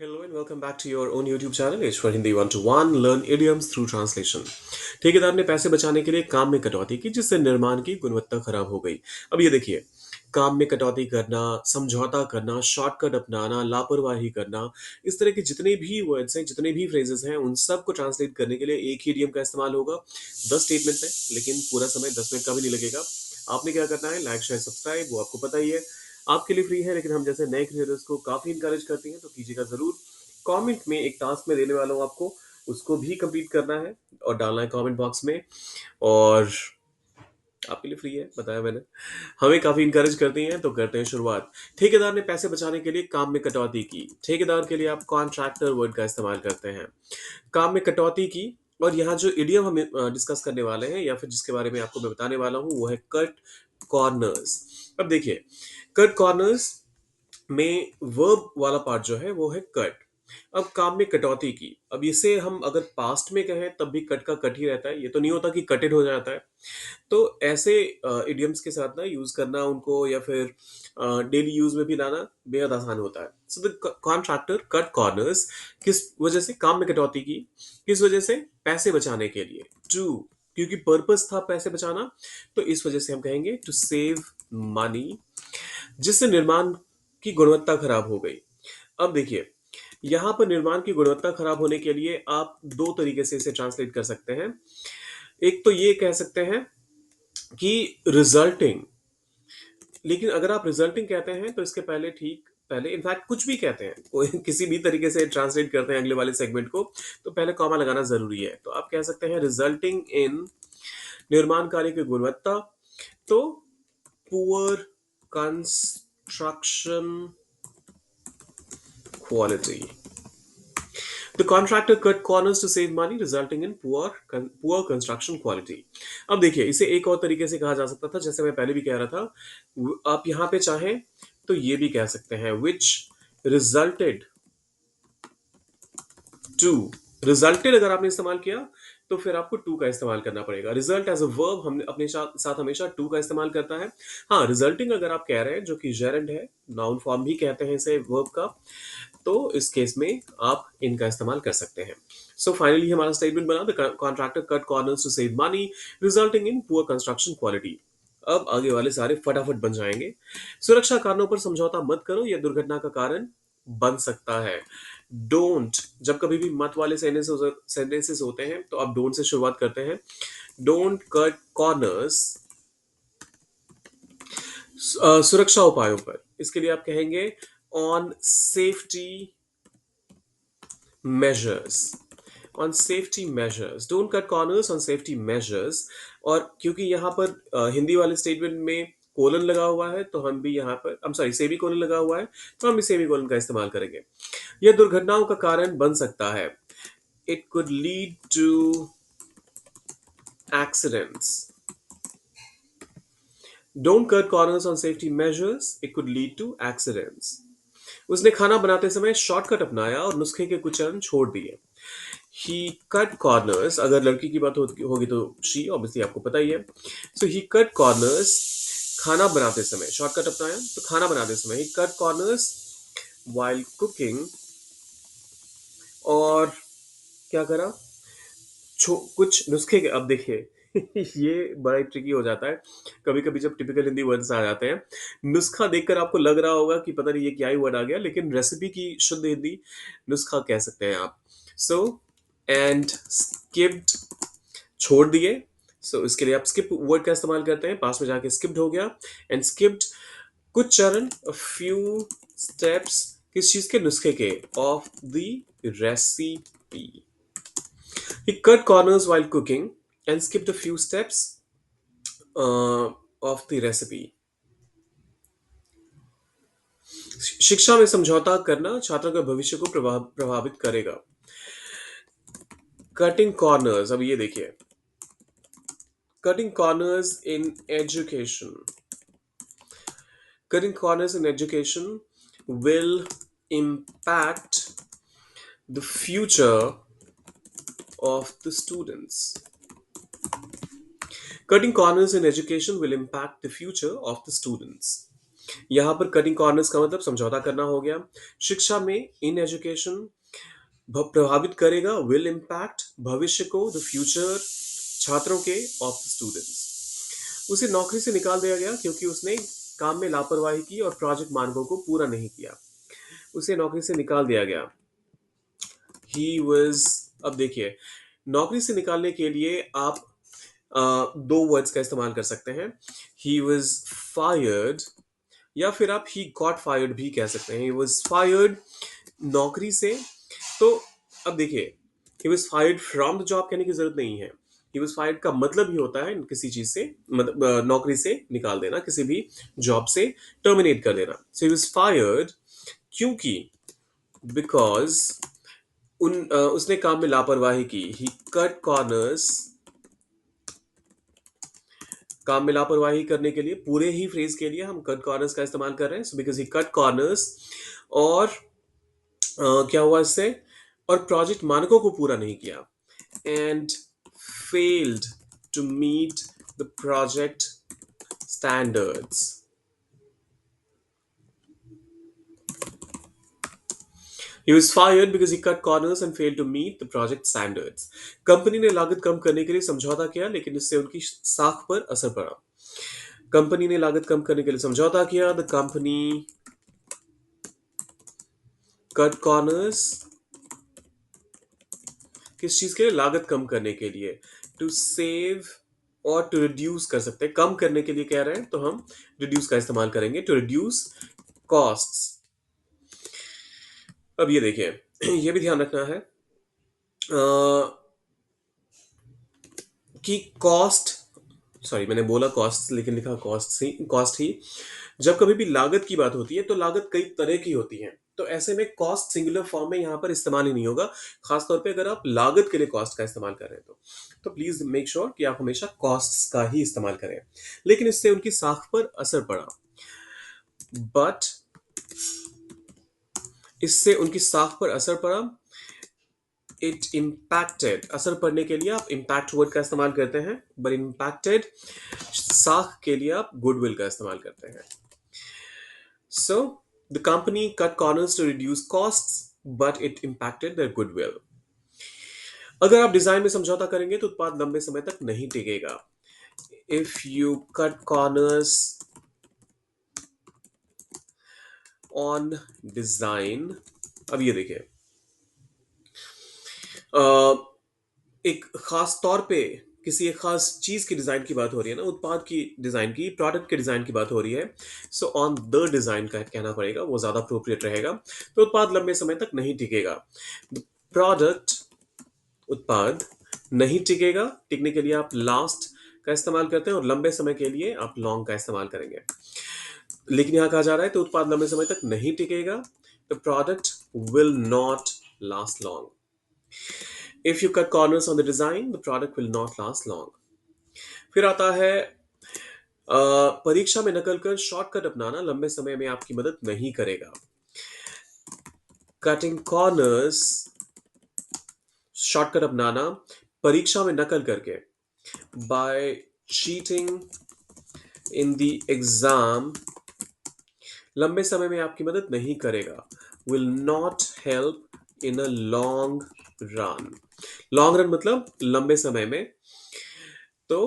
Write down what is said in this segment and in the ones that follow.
Hello and welcome back to your own YouTube channel. It's for Hindi 1-to-1 Learn idioms through translation. ठेकेदार ने पैसे बचाने के लिए काम में कटौती की जिससे निर्माण की गुणवत्ता खराब हो गई। अब ये देखिए, काम में कटौती करना, समझौता करना, शॉर्टकट अपनाना, लापरवाही करना, इस तरह के जितने भी वर्ड्स हैं, जितने भी फ्रेजेस हैं, उन सब को ट्रांसलेट करने के लिए एक ही इडियम का इस्तेमाल होगा 10 स्टेटमेंट में, लेकिन पूरा समय 10 मिनट का भी नहीं लगेगा। आपने क्या करना है, लाइक शेयर सब्सक्राइब, वो आपको पता ही है, आपके लिए फ्री है, लेकिन हम जैसे नए क्रिएटर्स को काफ़ी इंकरेज करते हैं, तो कीजिएगा ज़रूर। कमेंट में एक टास्क में देने वाला हूँ आपको, उसको भी कंप्लीट करना है और डालना है कमेंट बॉक्स में। और आपके लिए फ्री है, बताया मैंने। हमें काफ़ी इंकरेज करती हैं, तो करते हैं शुरुआत। ठेकेदार ने पैसे बचाने के लिए काम में कटौती की। ठेकेदार के लिए आप कॉन्ट्रैक्टर वर्ड का इस्तेमाल करते हैं। काम में कटौती की, और यहाँ जो इडियम हम डिस्कस करने वाले हैं या फिर जिसके बारे में आपको मैं बताने वाला हूँ वो है कट कॉर्नर्स। अब देखिए, कट कॉर्नर्स में वर्ब वाला पार्ट जो है वो है कट। अब काम में कटौती की, अब इसे हम अगर पास्ट में कहें तब भी कट का कट ही रहता है, ये तो नहीं होता कि कटेड हो जाता है। तो ऐसे इडियम्स के साथ ना यूज करना उनको, या फिर डेली यूज में भी लाना बेहद आसान होता है। So the contractor cut corners, किस वजह से काम में कटौती की, किस वजह से, पैसे बचाने के लिए, टू, क्योंकि पर्पस था पैसे बचाना, तो इस वजह से हम कहेंगे टू सेव मनी, जिससे निर्माण की गुणवत्ता खराब हो गई। अब देखिए, यहाँ पर निर्माण की गुणवत्ता खराब होने के लिए आप दो तरीके से इसे ट्रांसलेट कर सकते हैं। एक तो ये कह सकते हैं कि रिजल्टिंग, लेकिन अगर आप रिजल्टिंग कहते हैं तो इसके पहले, ठीक पहले, इनफैक्ट कुछ भी कहते हैं, कोई किसी भी तरीके से ट्रांसलेट करते हैं अगले वाले सेगमेंट को, तो पहले कॉमा लगाना जरूरी है। तो आप कह सकते हैं रिजल्टिंग इन, निर्माण कार्य की गुणवत्ता, तो poor construction quality. The contractor cut corners to save money, resulting in poor construction quality. अब देखिए, इसे एक और तरीके से कहा जा सकता था, जैसे मैं पहले भी कह रहा था। आप यहाँ पे चाहें तो ये भी कह सकते हैं which resulted to। रिजल्टेड अगर आपने इस्तेमाल किया तो फिर आपको टू का इस्तेमाल करना पड़ेगा। रिजल्ट एज अ वर्ब हम अपने साथ हमेशा टू का इस्तेमाल करता है। हाँ, रिजल्टिंग अगर आप कह रहे हैं, जो कि जेरेंड है, नाउन फॉर्म भी कहते हैं इसे वर्ब का, तो इस केस में आप इनका इस्तेमाल कर सकते हैं। सो फाइनली हमारा स्टेटमेंट बना, the contractor cut corners to save money, resulting in poor construction quality. अब आगे वाले सारे फटाफट बन जाएंगे। सुरक्षा कारणों पर समझौता मत करो, यह दुर्घटना का कारण बन सकता है। डोंट, जब कभी भी मत वाले सेंटेंसेस होते हैं तो आप डोंट से शुरुआत करते हैं। डोंट कट कॉर्नर्स सुरक्षा उपायों पर, इसके लिए आप कहेंगे on safety measures, on safety measures, don't cut corners on safety measures। और क्योंकि यहाँ पर हिंदी वाले स्टेटमेंट में कोलन लगा हुआ है, तो हम भी यहाँ पर, I'm सॉरी, सेमी कोलन लगा हुआ है, तो हम भी सेमी कोलन का इस्तेमाल करेंगे। यह दुर्घटनाओं का कारण बन सकता है। It could lead to accidents। Don't cut corners on safety measures, it could lead to accidents। उसने खाना बनाते समय शॉर्टकट अपनाया और नुस्खे के कुछ चरण छोड़ दिए। ही कट कॉर्नर्स, अगर लड़की की बात होगी तो शी, ऑब्वियसली आपको पता ही है। सो ही कट कॉर्नर्स, खाना बनाते समय शॉर्टकट अपनाया, तो खाना बनाते समय ही कट कॉर्नर्स वाइल कुकिंग, और क्या करा, कुछ नुस्खे के, अब देखिए ये बड़ा ही ट्रिकी हो जाता है कभी कभी जब टिपिकल हिंदी वर्ड्स आ जाते हैं। नुस्खा देखकर आपको लग रहा होगा कि पता नहीं ये क्या ही वर्ड आ गया, लेकिन रेसिपी की शुद्ध हिंदी नुस्खा कह सकते हैं आप। सो एंड स्किप्ड, छोड़ दिए। सो इसके लिए आप स्किप वर्ड का इस्तेमाल करते हैं, पास में जाके स्किप्ड हो गया। एंड स्किप्ड, कुछ चरण, अ फ्यू स्टेप्स, किस चीज के, नुस्खे के, of the recipe. He cut corners while cooking and skipped a few steps of the recipe। शिक्षा में समझौता करना छात्रों के भविष्य को प्रभावित करेगा। कटिंग कॉर्नर्स, अब ये देखिए, cutting corners in education, cutting corners in education will impact the future of the students। Cutting corners in education will impact the future of the students। यहाँ पर कटिंग कॉर्नर्स का मतलब समझौता करना हो गया। शिक्षा में इन एजुकेशन प्रभावित करेगा, विल इम्पैक्ट भविष्य को, द फ्यूचर छात्रों के, ऑफ द स्टूडेंट्स। उसे नौकरी से निकाल दिया गया क्योंकि उसने काम में लापरवाही की और प्रोजेक्ट मानकों को पूरा नहीं किया। उसे नौकरी से निकाल दिया गया। ही वॉज, अब देखिए, नौकरी से निकालने के लिए आप दो वर्ड्स का इस्तेमाल कर सकते हैं। ही वॉज फायर्ड, या फिर आप ही गॉट फायर्ड भी कह सकते हैं। ही वॉज फायर्ड नौकरी से। तो अब देखिए, he was fired from the job कहने की जरूरत नहीं है। ही वॉज फायर्ड का मतलब ही होता है किसी चीज से, मतलब नौकरी से निकाल देना, किसी भी जॉब से टर्मिनेट कर देना। सो ही वॉज फायर्ड क्योंकि, बिकॉज उसने काम में लापरवाही की। ही कट कॉर्नर्स, काम में लापरवाही करने के लिए पूरे ही फ्रेज के लिए हम कट कॉर्नर्स का इस्तेमाल कर रहे हैं। So because he cut corners, और क्या हुआ इससे, और प्रोजेक्ट मानकों को पूरा नहीं किया। And failed to meet the project standards. He was fired because he cut corners and failed to meet the project standards. Company ने लागत कम करने के लिए समझौता किया, लेकिन इससे उनकी साख पर असर पड़ा। कंपनी ने लागत कम करने के लिए समझौता किया। द कंपनी कट कॉर्नर्स, किस चीज के लिए, लागत कम करने के लिए। टू सेव और टू रिड्यूस कर सकते हैं। कम करने के लिए कह रहे हैं तो हम रिड्यूस का इस्तेमाल करेंगे, टू रिड्यूस कॉस्ट्स। अब ये देखिए, ये भी ध्यान रखना है कि कॉस्ट, सॉरी मैंने बोला कॉस्ट लेकिन लिखा कॉस्ट ही, कॉस्ट ही। जब कभी भी लागत की बात होती है तो लागत कई तरह की होती है, तो ऐसे में कॉस्ट सिंगुलर फॉर्म में यहां पर इस्तेमाल ही नहीं होगा। खासतौर पे अगर आप लागत के लिए कॉस्ट का इस्तेमाल कर रहे हैं तो प्लीज मेक श्योर कि आप हमेशा कॉस्ट्स का ही इस्तेमाल करें। लेकिन इससे उनकी साख पर असर पड़ा, बट इससे उनकी साख पर असर पड़ा। इट इम्पैक्टेड, असर पड़ने के लिए आप इम्पैक्ट वर्ड का इस्तेमाल करते हैं, बट इम्पैक्टेड साख के लिए आप गुडविल का इस्तेमाल करते हैं। So the company cut corners to reduce costs, but it impacted their goodwill. अगर आप डिजाइन में समझौता करेंगे तो उत्पाद लंबे समय तक नहीं टिकेगा। If you cut corners on design, अब ये देखिए, एक खास तौर पे किसी एक खास चीज की डिजाइन की बात हो रही है ना, उत्पाद की डिजाइन की, प्रोडक्ट के डिजाइन की बात हो रही है। सो ऑन द डिजाइन का कहना पड़ेगा, वो ज्यादा अप्रोप्रिएट रहेगा। तो उत्पाद लंबे समय तक नहीं टिकेगा। प्रोडक्ट, उत्पाद नहीं टिकेगा, टिकने के लिए आप लास्ट का इस्तेमाल करते हैं, और लंबे समय के लिए आप लॉन्ग का इस्तेमाल करेंगे। लेकिन यहां कहा जा रहा है तो उत्पाद लंबे समय तक नहीं टिकेगा। The product will not last long. If you cut corners on the design, the product will not last long. फिर आता है परीक्षा में नकल कर शॉर्टकट अपनाना लंबे समय में आपकी मदद नहीं करेगा। कटिंग कॉर्नर्स, शॉर्टकट अपनाना परीक्षा में नकल करके, by cheating in the exam, लंबे समय में आपकी मदद नहीं करेगा। Will not help in a long run. Long run मतलब लंबे समय में। तो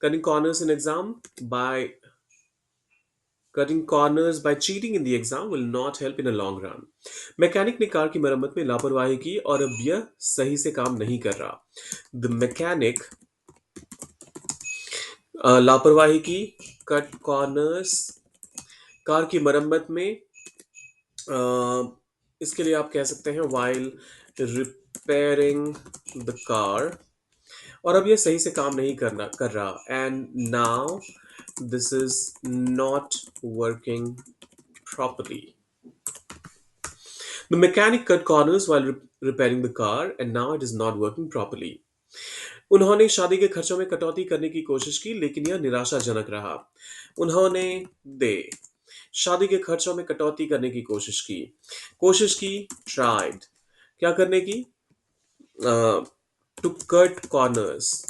cutting corners in exam by Cutting corners by cheating in the exam will not help in a long run. Mechanic ने कार की मरम्मत में लापरवाही की और अब यह सही से काम नहीं कर रहा। द मैकेनिक लापरवाही की, कट कॉर्नर्स, कार की मरम्मत में, इसके लिए आप कह सकते हैं while repairing the car, और अब यह सही से काम नहीं कर रहा। And now this is not working properly. The mechanic cut corners while repairing the car and now it is not working properly. उन्होंने शादी के खर्चों में कटौती करने की कोशिश की लेकिन यह निराशाजनक रहा। उन्होंने, दे, शादी के खर्चों में कटौती करने की कोशिश की, ट्राइड, क्या करने की, टू कट कॉर्नर्स।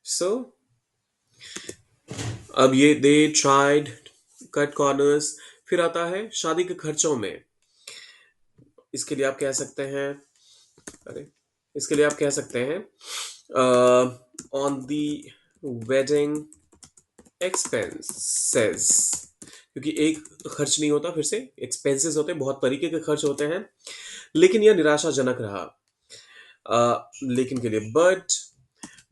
सो अब ये दे ट्राइड, कट कॉर्नर्स, फिर आता है शादी के खर्चों में। इसके लिए आप कह सकते हैं, अरे, इसके लिए आप कह सकते हैं ऑन दी वेडिंग एक्सपेंसेस, क्योंकि एक खर्च नहीं होता, फिर से एक्सपेंसेस होते हैं, बहुत तरीके के खर्च होते हैं। लेकिन यह निराशाजनक रहा। लेकिन के लिए बट,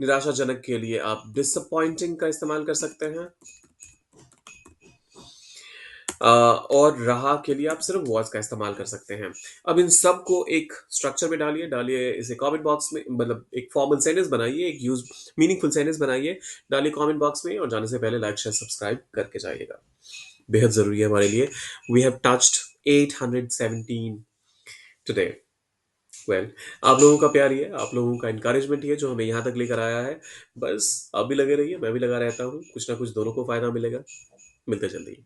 निराशाजनक के लिए आप डिसअपॉइंटिंग का इस्तेमाल कर सकते हैं। और रहा के लिए आप सिर्फ वॉज का इस्तेमाल कर सकते हैं। अब इन सब को एक स्ट्रक्चर में डालिए, इसे कमेंट बॉक्स में, मतलब एक फॉर्मल सेंटेंस बनाइए, एक यूज मीनिंगफुल सेंटेंस बनाइए, डालिए कमेंट बॉक्स में, और जाने से पहले लाइक शेयर सब्सक्राइब करके जाइएगा, बेहद जरूरी है हमारे लिए। We have touched 817 today. Well, आप लोगों का प्यार ही है, आप लोगों का इनकरेजमेंट ही है जो हमें यहाँ तक लेकर आया है। बस आप भी लगे रहिए, मैं भी लगा रहता हूँ, कुछ ना कुछ दोनों को फायदा मिलेगा। मिलते जल्दी।